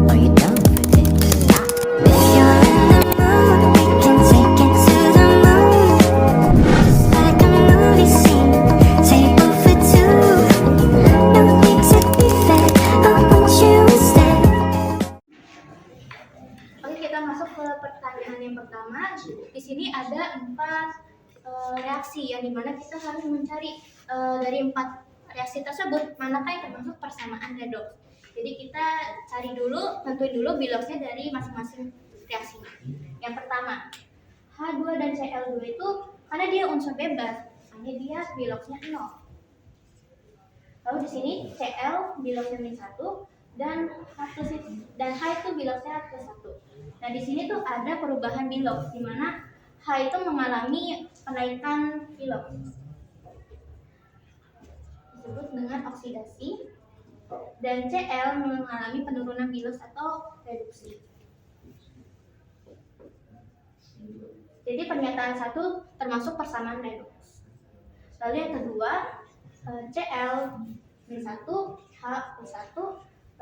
Are you down for this? If you're in the mood, we can take it to the moon. Just like a movie scene, table for two. No need to be fed, I want you instead. Oke, kita masuk ke pertanyaan yang pertama. Di sini ada 4 reaksi yang dimana kita harus mencari dari 4 reaksi tersebut manakah yang termasuk persamaan redoks. Jadi kita cari dulu, tentuin dulu biloxnya dari masing-masing reaksi. Yang pertama, H2 dan Cl2 itu karena dia unsur bebas, makanya dia biloxnya 0. Lalu di sini Cl biloxnya -1 dan H itu biloxnya +1. Nah, di sini tuh ada perubahan bilox di mana H itu mengalami penaikan bilox. Disebut dengan oksidasi dan Cl mengalami penurunan bilox atau reduksi. Jadi pernyataan 1 termasuk persamaan redoks. Lalu yang kedua, Cl-1 H+1,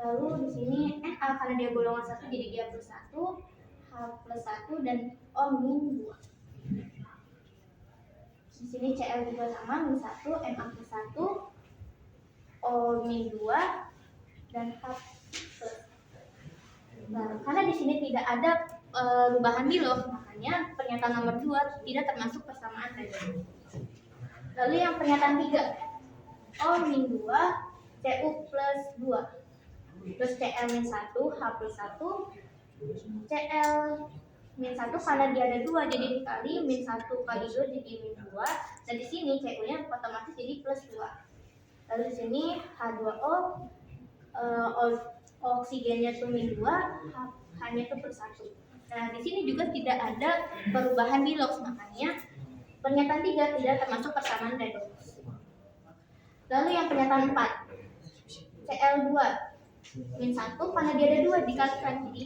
lalu di sini Na karena dia golongan 1 jadi dia +1, H+1 dan O-2. Di sini Cl juga sama -1, Na+1, O-2 dan H+. Nah, karena di sini tidak ada perubahan bilox, makanya pernyataan nomor 2 tidak termasuk persamaan redoks. Lalu yang pernyataan 3, O-2 Cu+2 terus Cl-1 H+1, Cl-1 karena dia ada 2 jadi dikali -1 kali 2 jadi -2, dan di sini Cu-nya otomatis jadi +2. Lalu di sini H2O oksigennya tuh -2, H-nya tuh +1. Nah, di sini juga tidak ada perubahan bilox, makanya pernyataan 3 tidak termasuk persamaan redoks. Lalu yang pernyataan 4, Cl2 -1 karena dia ada 2 dikalikan jadi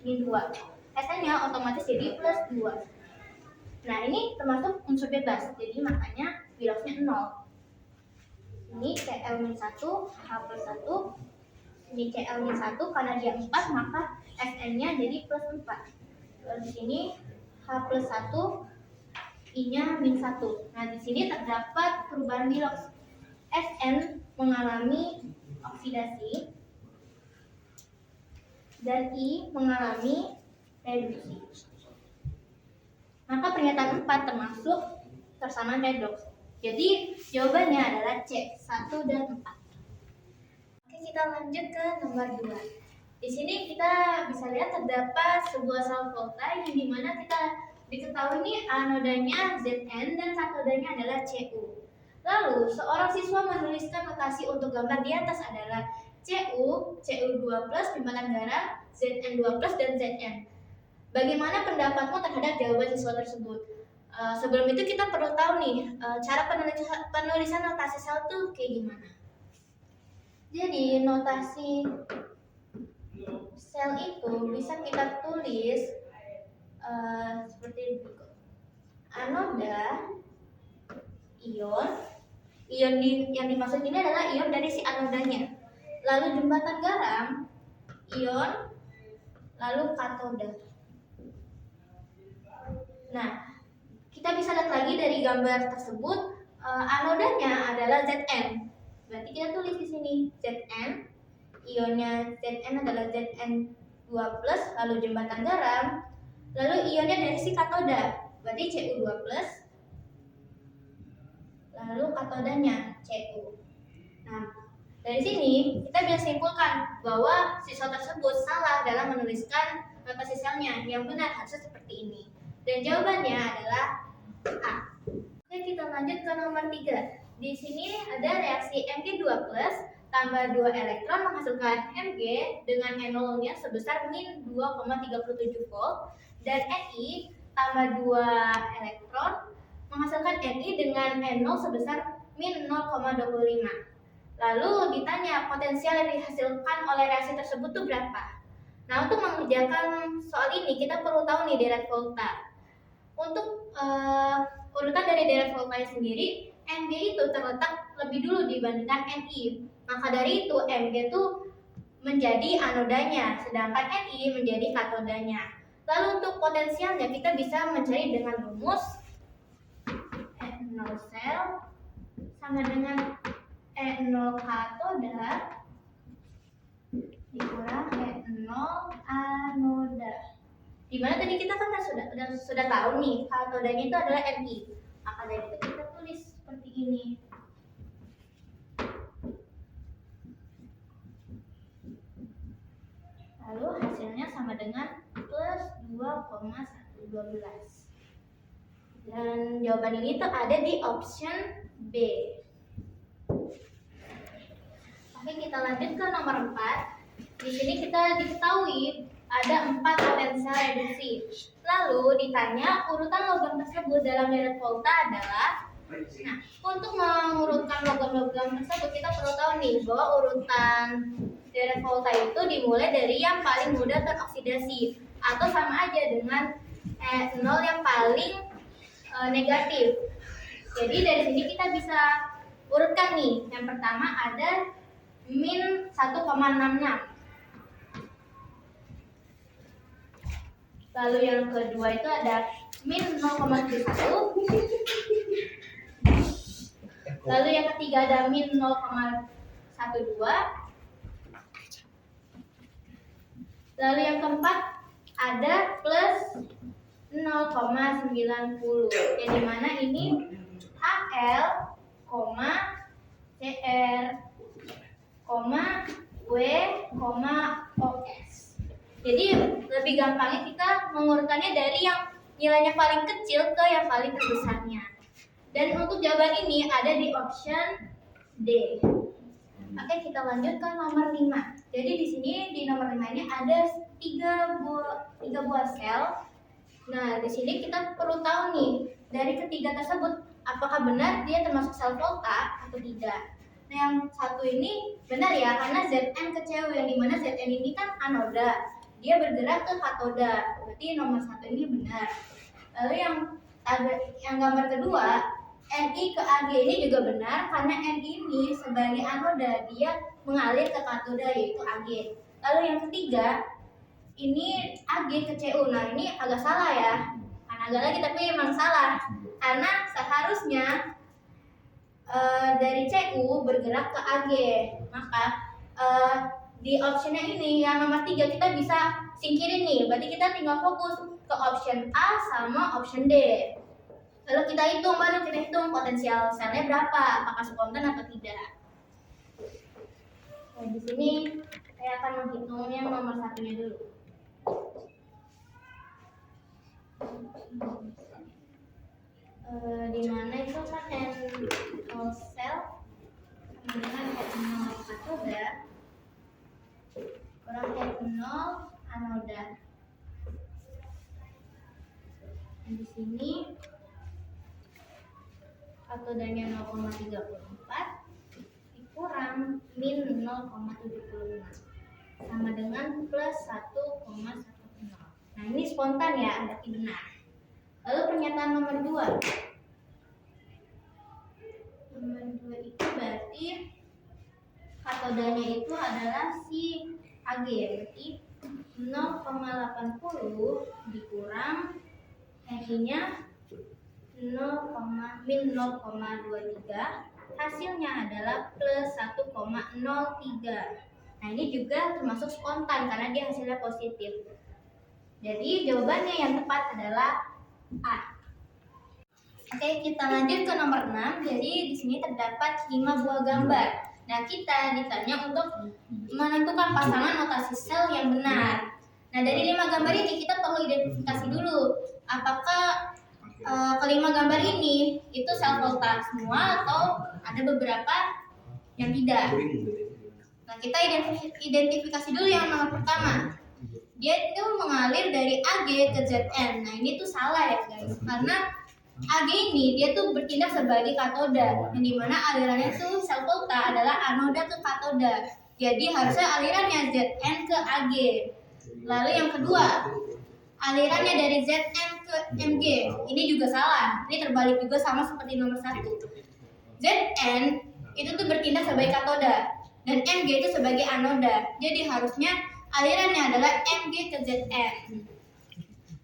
-2. Sn-nya otomatis jadi +2. Nah, ini termasuk unsur bebas, jadi makanya biloxnya 0. Ini Cl-1 H+1, ini Cl-1 karena dia 4 maka Sn-nya jadi +4. Lalu di sini H+1 I-nya -1. Nah, di sini terdapat perubahan bilox. Sn mengalami oksidasi dan I mengalami reduksi. Maka pernyataan 4 termasuk persamaan redoks. Jadi jawabannya adalah C, 1 dan 4. Oke, kita lanjut ke nomor 2. Di sini kita bisa lihat terdapat sebuah sel volta yang dimana kita diketahui nih anodanya Zn dan katodanya adalah Cu. Lalu seorang siswa menuliskan notasi untuk gambar di atas adalah Cu2+, jembatan garam, Zn2+, dan Zn. Bagaimana pendapatmu terhadap jawaban siswa tersebut? Sebelum itu kita perlu tahu nih cara penulisan notasi sel tuh kayak gimana. Jadi notasi sel itu bisa kita tulis seperti berikut. Anoda ion yang dimaksud ini adalah ion dari si anodanya. Lalu jembatan garam ion, lalu katoda. Nah, kita bisa lihat lagi dari gambar tersebut anodanya adalah Zn. Berarti kita tulis di sini Zn, ionnya Zn adalah Zn2+, lalu jembatan garam, lalu ionnya dari si katoda, berarti Cu2+, lalu katodanya Cu. Nah, dari sini kita bisa simpulkan bahwa siswa tersebut salah dalam menuliskan notasi selnya. Yang benar harusnya seperti ini. Dan jawabannya adalah A. Oke, kita lanjut ke nomor 3. Di sini ada reaksi Mg2+ tambah 2 elektron menghasilkan Mg dengan NO-nya sebesar -2,37 volt dan Ni tambah 2 elektron menghasilkan Ni dengan NO sebesar -0,25. Lalu ditanya potensial yang dihasilkan oleh reaksi tersebut itu berapa? Nah, untuk mengerjakan soal ini kita perlu tahu nih deret volta. Untuk urutan dari deret voltanya sendiri, Mg itu terletak lebih dulu dibandingkan Ni. Maka dari itu Mg itu menjadi anodanya, sedangkan Ni menjadi katodanya. Lalu untuk potensialnya kita bisa mencari dengan rumus E0 sel sama dengan E0 katoda dikurang E0 anoda. Dimana tadi kita kan sudah tahu nih katodanya itu adalah Ni. Maka dari itu kita tulis seperti ini. Lalu hasilnya sama dengan plus 2,112. Dan jawaban ini tuh ada di option B. Oke, kita lanjut ke nomor 4. Di sini kita diketahui ada 4 potensial reduksi. Lalu ditanya urutan logam tersebut dalam deret volta adalah. Nah, untuk mengurutkan logam-logam tersebut kita perlu tahu nih bahwa urutan deret volta itu dimulai dari yang paling mudah teroksidasi atau sama aja dengan E0 yang paling negatif. Jadi dari sini kita bisa urutkan nih. Yang pertama ada min 1,66. Lalu yang kedua itu ada min 0,71. Lalu yang ketiga ada min 0,12. Lalu yang keempat ada plus 0,90, yang dimana ini HL, CR, W, OS. Jadi lebih gampangnya kita mengurutkannya dari yang nilainya paling kecil ke yang paling terbesarnya. Dan untuk jawaban ini ada di option D. Oke, kita lanjut ke nomor 5. Jadi di sini di nomor 5 ini ada 3 buah sel. Nah, di sini kita perlu tahu nih, dari ketiga tersebut apakah benar dia termasuk sel volta atau tidak. Nah, yang satu ini benar ya, karena Zn ke Cu, yang dimana Zn ini kan anoda, dia bergerak ke katoda, berarti nomor 1 ini benar. Lalu yang gambar kedua, Ni ke Ag ini juga benar, karena Ni ini sebagai anoda dia mengalir ke katoda yaitu Ag. Lalu yang ketiga, ini Ag ke Cu. Nah, ini agak salah ya. Kan agak lagi tapi memang salah. Karena seharusnya dari Cu bergerak ke Ag. Maka di optionnya ini yang nomor 3 kita bisa singkirin nih. Berarti kita tinggal fokus ke option A sama option D. Lalu kita hitung potensial selnya berapa, apakah spontan atau tidak. Nah, di sini saya akan menghitung yang nomor 1-nya dulu. Di mana itu kan N0 sel sama dengan N0 katoda kurang N0 anoda. Di sini katodanya 0,34 dikurang min 0,76 sama dengan plus 1,10. Nah, ini spontan ya, berarti benar. Lalu pernyataan nomor 2. Nomor 2 itu berarti katodanya itu adalah si Ag, berarti 0,80 dikurang Ni-nya min 0,23, hasilnya adalah plus 1,03. Nah, ini juga termasuk spontan karena dia hasilnya positif. Jadi jawabannya yang tepat adalah A. Oke, kita lanjut ke nomor 6. Jadi di sini terdapat 5 buah gambar. Nah, kita ditanya untuk menentukan pasangan notasi sel yang benar. Nah, dari 5 gambar ini kita perlu identifikasi dulu apakah kelima gambar ini itu sel volta semua atau ada beberapa yang tidak. Nah, kita identifikasi dulu yang nomor pertama. Dia itu mengalir dari Ag ke Zn. Nah, ini tuh salah ya guys, karena Ag ini dia tuh bertindak sebagai katoda, yang dimana alirannya tuh sel volta adalah anoda ke katoda. Jadi harusnya alirannya Zn ke Ag. Lalu yang kedua, alirannya dari Zn ke Mg. Ini juga salah. Ini terbalik juga sama seperti nomor 1. Zn itu tuh bertindak sebagai katoda. dan Mg itu sebagai anoda. Jadi harusnya alirannya adalah Mg ke Zn.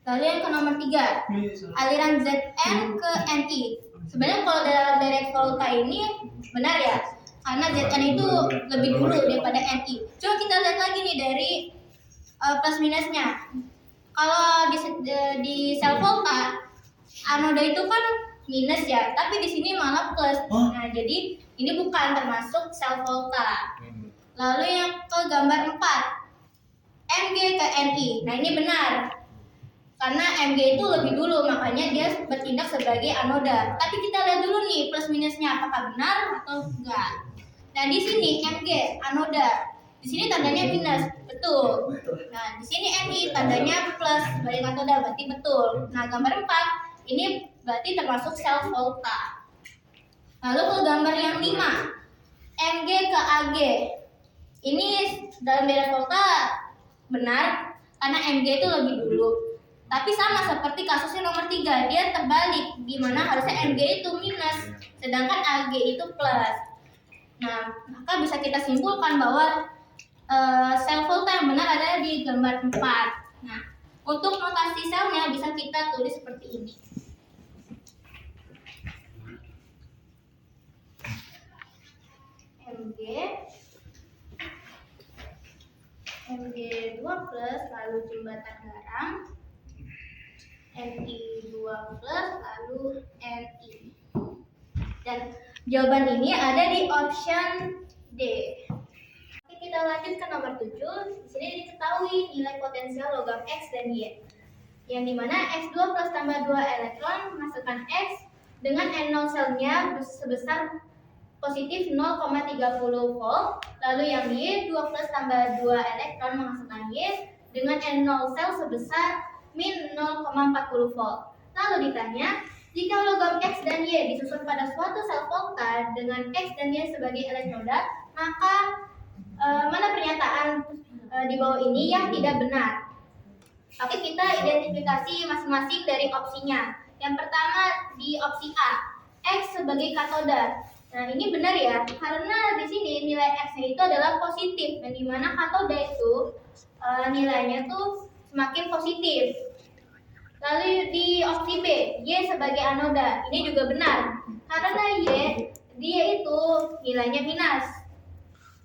Lalu yang ke nomor 3, aliran Zn ke Ni. Sebenarnya kalau dalam direct volta ini benar ya, karena Zn itu lebih dulu daripada Ni. Coba kita lihat lagi nih dari plus minusnya. Kalau di sel volta anoda itu kan minus ya, tapi di sini malah plus. Nah, jadi ini bukan termasuk sel volta. Lalu yang ke gambar 4, Mg ke Ni. Nah, ini benar. Karena Mg itu lebih dulu, makanya dia bertindak sebagai anoda. Tapi kita lihat dulu nih plus minusnya apakah benar atau enggak. Nah, di sini Mg anoda. Di sini tandanya minus, betul. Nah, di sini Ni tandanya plus sebagai katoda, berarti betul. Nah, gambar 4 ini berarti termasuk sel volta. Lalu ke gambar yang 5, Mg ke Ag. Ini dalam direct volta benar karena Mg itu lebih dulu. Tapi sama seperti kasusnya nomor 3, dia terbalik, di mana harusnya Mg itu minus, sedangkan Ag itu plus. Nah, maka bisa kita simpulkan bahwa sel volta yang benar ada di gambar 4. Nah, untuk notasi selnya bisa kita tulis seperti ini. Mg 2 plus lalu jembatan garam, Ni 2 plus lalu Ni. Dan jawaban ini ada di option D. Oke, kita lanjut ke nomor 7. Di sini diketahui nilai potensial logam X dan Y. Yang dimana X2 plus tambah 2 elektron menghasilkan X dengan N0 selnya sebesar positif 0,30 volt. Lalu yang Y 2 plus tambah 2 elektron menghasilkan Y dengan N0 sel sebesar min 0,40 volt. Lalu ditanya, jika logam X dan Y disusun pada suatu sel volta dengan X dan Y sebagai elektroda, maka mana pernyataan di bawah ini yang tidak benar? Oke, kita identifikasi masing-masing dari opsinya. Yang pertama di opsi A, X sebagai katoda. Nah, ini benar ya, karena di sini nilai X-nya itu adalah positif, dan di mana katoda itu nilainya tuh semakin positif. Lalu di opsi B, Y sebagai anoda. Ini juga benar, karena Y dia itu nilainya minus.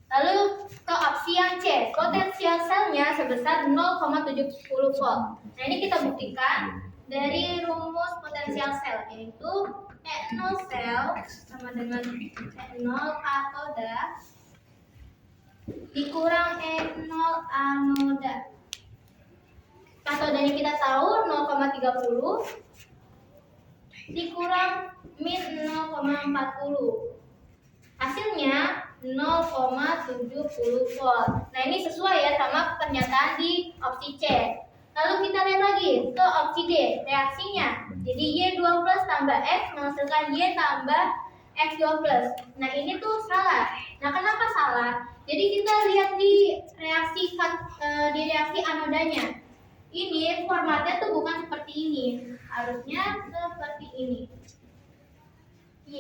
Lalu ke opsi yang C, potensial selnya sebesar 0,70 volt. Nah, ini kita buktikan dari rumus potensial sel, yaitu E0 sel sama dengan E0 katoda dikurang E0 anoda. Katodanya kita tahu 0,30 dikurang min 0,40. Hasilnya 0,70 volt. Nah, ini sesuai ya sama pernyataan di opsi C. Lalu kita lihat lagi ke opsi D, reaksinya. Jadi Y2 plus tambah X menghasilkan Y tambah X2 plus. Nah, ini tuh salah. Nah, kenapa salah? Jadi kita lihat di reaksi anodanya. Ini formatnya tuh bukan seperti ini. Harusnya seperti ini. Y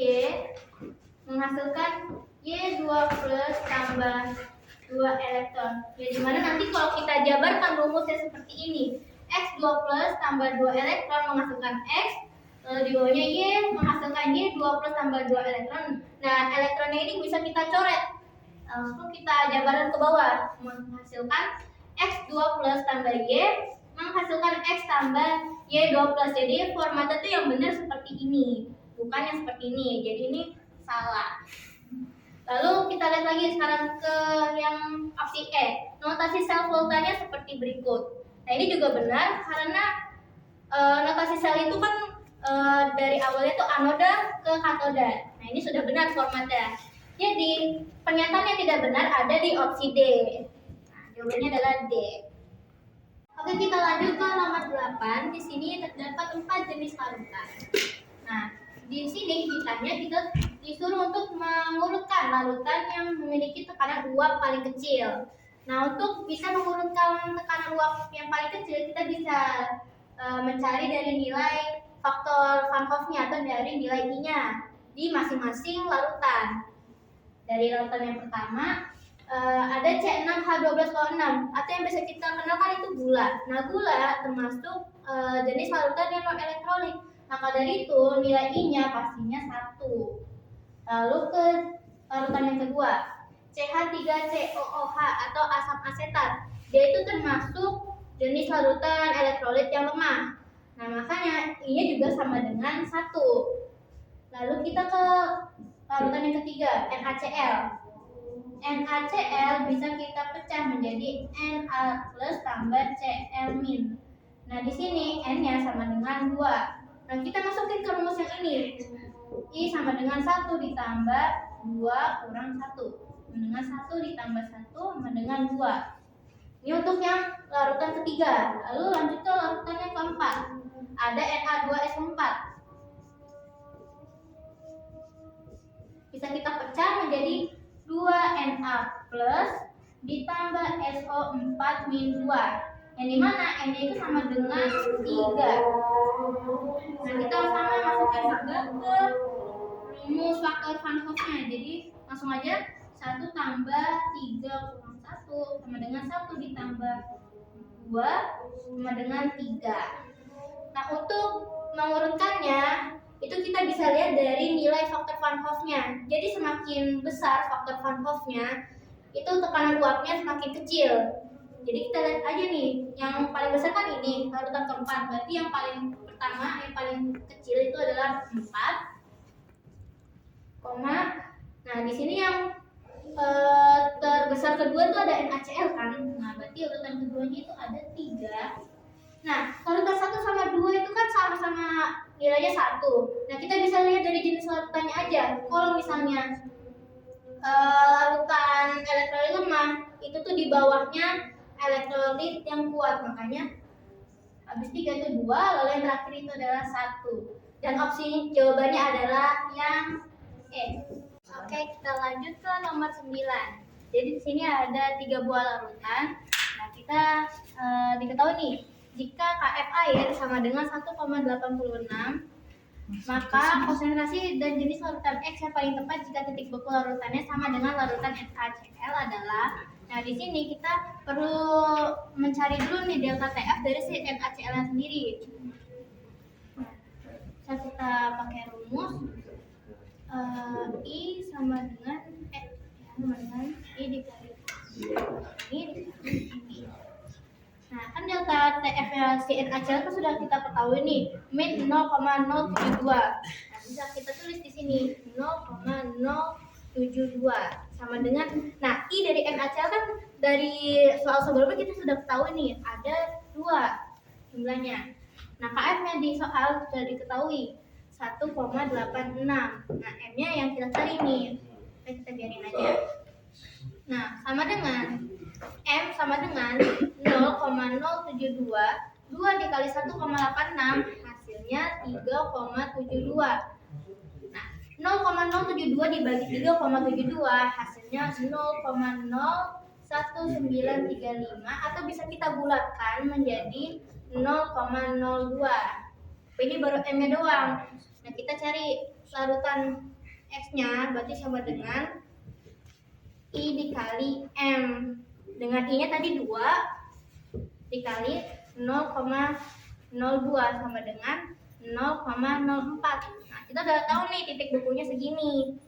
menghasilkan Y2 plus tambah 2 elektron. Ya, dimana nanti kalau kita jabarkan rumusnya seperti ini, X2 plus tambah 2 elektron menghasilkan X, lalu di bawahnya Y menghasilkan Y2 plus tambah 2 elektron. Nah, elektronnya ini bisa kita coret. Langsung kita jabarkan ke bawah, menghasilkan X2 plus tambah Y menghasilkan X tambah Y2 plus. Jadi formatnya itu yang benar seperti ini, bukan yang seperti ini. Jadi ini salah. Lalu kita lihat lagi sekarang ke yang opsi E. Notasi sel voltanya seperti berikut. Nah, ini juga benar karena notasi sel itu kan dari awalnya itu anoda ke katoda. Nah, ini sudah benar formatnya. Jadi pernyataan yang tidak benar ada di opsi D. Nah, jawabannya adalah D. Oke, kita lanjut ke nomor 8. Di sini terdapat 4 jenis larutan. Nah, di sini kita disuruh untuk mengurutkan larutan yang memiliki tekanan uap paling kecil. Nah, untuk bisa mengurutkan tekanan uap yang paling kecil, kita bisa mencari dari nilai faktor Van Hoff-nya atau dari nilai I-nya di masing-masing larutan. Dari larutan yang pertama, ada C6H12O6 atau yang bisa kita kenalkan itu gula. Nah, gula termasuk jenis larutan yang non elektrolit. Maka dari itu nilai I-nya pastinya 1. Lalu ke larutan yang kedua, CH3COOH atau asam asetat. Dia itu termasuk jenis larutan elektrolit yang lemah. Nah, makanya I-nya juga sama dengan 1. Lalu kita ke larutan yang ketiga, NaCl. NaCl bisa kita pecah menjadi Na plus tambah Cl min. Nah, di sini N-nya sama dengan 2. Nah, kita masukin ke rumus yang ini. I sama dengan 1 ditambah 2 kurang 1. Dengan 1 ditambah 1 sama dengan 2. Ini untuk yang larutan ketiga. Lalu lanjut ke larutan yang keempat. Ada Na2S4. Bisa kita pecah menjadi 2Na plus ditambah SO4 min 2. Yang dimana N-nya itu sama dengan 3. Nah, kita sama masukkan juga ke rumus faktor Van Hoff-nya. Jadi langsung aja 1 tambah 3 kurang 1 sama dengan 1 ditambah 2 sama dengan 3. Nah, untuk mengurutkannya itu kita bisa lihat dari nilai faktor Van Hoff-nya. Jadi semakin besar faktor Van Hoff-nya, itu tekanan uapnya semakin kecil. Jadi kita lihat aja nih, yang paling besar kan ini, larutan keempat. Berarti yang paling pertama, yang paling kecil itu adalah 4, nah di sini yang terbesar kedua itu ada NaCl kan. Nah, berarti urutan keduanya itu ada 3. Nah, larutan 1 sama 2 itu kan sama-sama nilainya 1. Nah, kita bisa lihat dari jenis larutannya aja. Kalau misalnya larutan elektrolit lemah, itu tuh di bawahnya elektrolit yang kuat. Makanya habis 3 itu 2, lalu yang terakhir itu adalah 1. Dan opsi jawabannya adalah yang E. Oke, kita lanjut ke nomor 9. Jadi di sini ada 3 buah larutan. Nah, kita diketahui nih, jika Kf air sama dengan 1,86, maka konsentrasi dan jenis larutan X yang paling tepat jika titik beku larutannya sama dengan larutan NaCl adalah. Nah, di sini kita perlu mencari dulu nih delta TF dari si NaCl sendiri. Nah, kita pakai rumus I sama dengan I dikali ini. Nah, kan delta TF nya si NaCl kan sudah kita ketahui nih, min 0,072. Nah, bisa kita tulis di sini 0,072 sama dengan, nah I dari NaCl kan dari soal sebelumnya kita sudah ketahui nih, ada 2 jumlahnya. Nah, Kf nya di soal sudah diketahui 1,86. Nah, M-nya yang kita cari nih. Kita biarin aja. Nah, sama dengan M sama dengan 0,072. 2 dikali 1,86 hasilnya 3,72. Nah, 0,072 dibagi 3,72 hasilnya 0,01935 atau bisa kita bulatkan menjadi 0,02. Ini baru M-nya doang. Nah, kita cari larutan X-nya, berarti sama dengan I dikali M. Dengan I-nya tadi 2 dikali 0,02 sama dengan 0,04. Nah, kita udah tahu nih titik bukunya segini.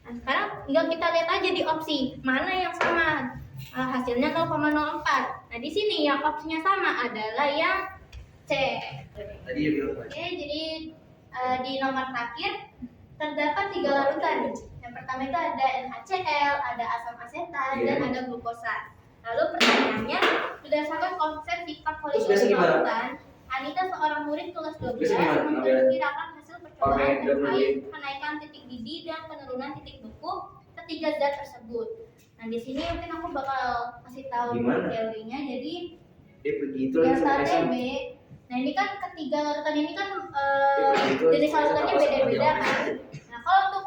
Nah, sekarang tinggal kita lihat aja di opsi mana yang sama. Hasilnya 0,04. Nah, di sini yang opsinya sama adalah yang C. Oke, jadi di nomor terakhir terdapat 3 larutan. Yang pertama itu ada NaCl, ada asam asetat, dan ada glukosa. Lalu pertanyaannya, berdasarkan konsep sifat polimer larutan, Anita seorang murid kelas 12 memperkirakan hasil percobaan terkait kenaikan titik didih dan penurunan titik beku ketiga zat tersebut. Nah, di sini mungkin aku bakal kasih tahu teorinya. Jadi delta TB. Nah, ini kan ketiga larutan ini kan jenis larutannya beda-beda kan. Nah, kalau untuk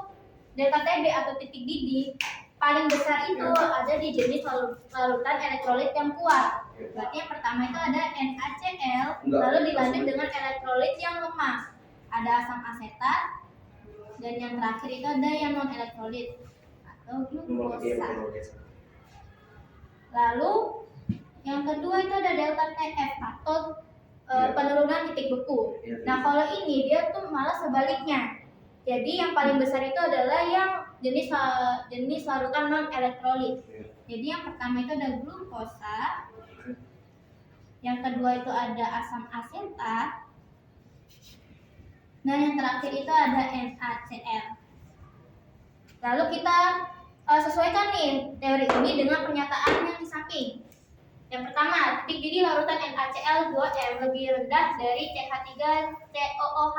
delta TB atau titik didih paling besar itu ada di jenis larutan elektrolit yang kuat. Berarti yang pertama itu ada NaCl, lalu dilanjut dengan elektrolit yang lemah. Ada asam asetat, dan yang terakhir itu ada yang non elektrolit atau glukosa. Lalu yang kedua itu ada delta TF atau penurunan titik beku. Nah, kalau ini dia tuh malah sebaliknya. Jadi yang paling besar itu adalah yang jenis larutan non elektrolit. Jadi yang pertama itu ada glukosa, yang kedua itu ada asam asetat, dan yang terakhir itu ada NaCl. Lalu kita sesuaikan nih teori ini dengan pernyataan yang di samping. Yang pertama, titik didih larutan NaCl 2M lebih rendah dari CH3COOH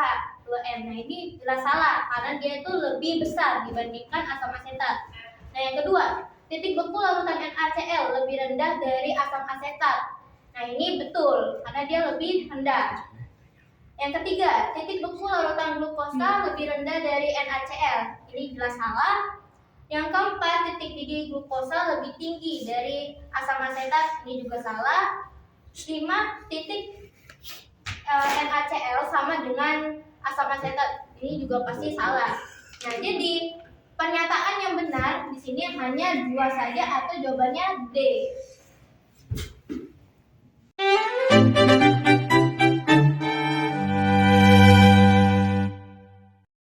2M. Nah, ini jelas salah karena dia itu lebih besar dibandingkan asam asetat. Nah, yang kedua, titik beku larutan NaCl lebih rendah dari asam asetat. Nah, ini betul karena dia lebih rendah. Yang ketiga, titik beku larutan glukosa lebih rendah dari NaCl. Ini jelas salah. Yang keempat, titik didih glukosa lebih tinggi dari asam asetat. Ini juga salah. 5, titik NaCl sama dengan asam asetat. Ini juga pasti salah. Nah, jadi pernyataan yang benar di sini hanya 2 saja atau jawabannya D.